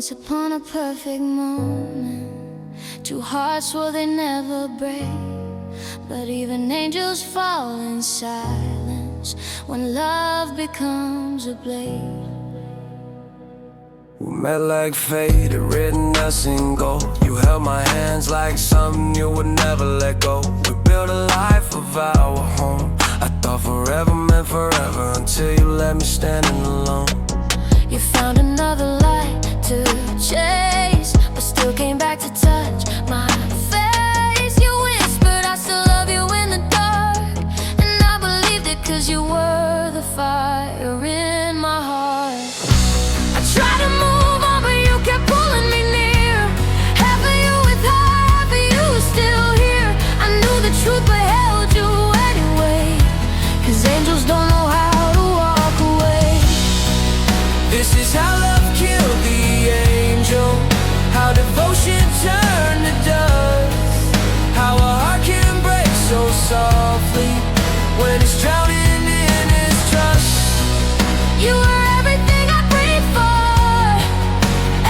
Once upon a perfect moment, two hearts swore they never break. But even angels fall in silence when love becomes a blade. We met like fate, had written us in gold. You held my hands like something you would never let go. We built a life of our home. I thought forever meant forever, until you let me standing alone. You found another light to chase, but still came back to touch my face. You whispered, I still love you in the dark, and I believed it, 'cause you were the fire in my heart. I tried to move on, but you kept pulling me near. Half of you with her, half of you still here. I knew the truth but held you anyway, 'cause angels don't know how to walk away. This is how love killed the angel, how devotion turned to dust, how a heart can break so softly when it's drowning in its trust. You were everything I prayed for,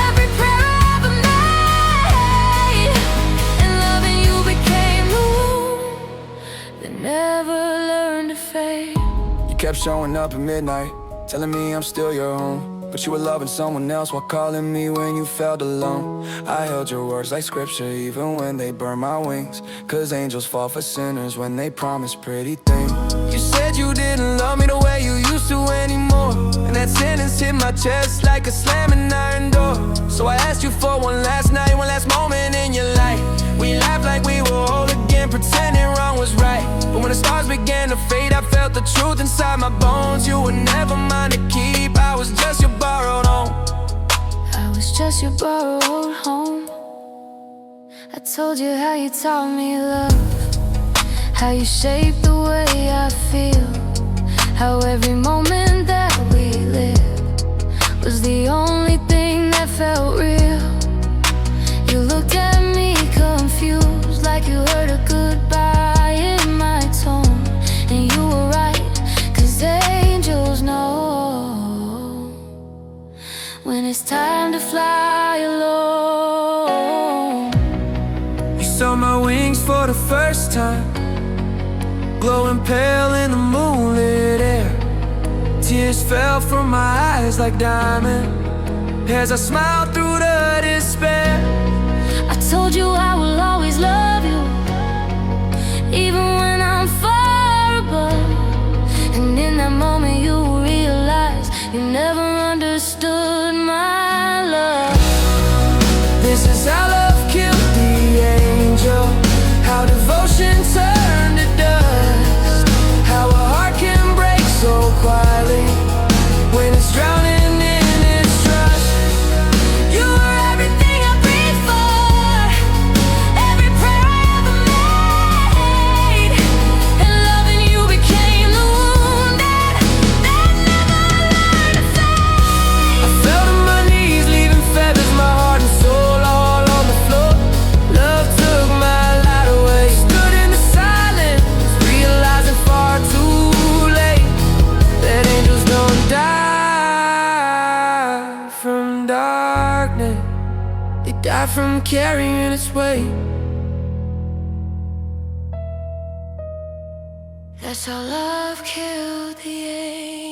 every prayer I ever made, and loving you became the wound that never learned to fade. You kept showing up at midnight, telling me I'm still your home, but you were loving someone else while calling me when you felt alone. I held your words like scripture even when they burned my wings, 'cause angels fall for sinners when they promise pretty things. You said you didn't love me the way you used to anymore, and that sentence hit my chest like a slamming iron door. So I asked you for one last night, one last moment in your life. We laughed like we were whole again, pretending wrong was right. But when the stars began to fade, I felt the truth inside my bones. You were never mine to keep, I was just your borrowed home. I was just your borrowed home. I told you how you taught me love, how you shaped the way I feel, how every moment that we lived was the only thing that felt real. You looked at me confused, like you heard a goodbye in my tone. And you were right, 'cause angels know when it's time to fly alone. You saw my wings for the first time, glowing pale in the moonlit air. Tears fell from my eyes like diamonds as I smiled through the despair. I told you I will always love you, even when I'm far above. And in that moment you realize you never understood my love. This is how love killed the angel, how devotion turned to dust, how a heart can break so quietly when it's drowning in its trust. You were everything I breathed for, every prayer I ever made, and loving you became the wound that never learned to fade. I fell to my knees, leaving feathers, my heart and soul all on the floor. Love took my light away, stood in the silence, realizing far too late that angels don't die from darkness, they die from carrying its weight. That's how love killed the angel.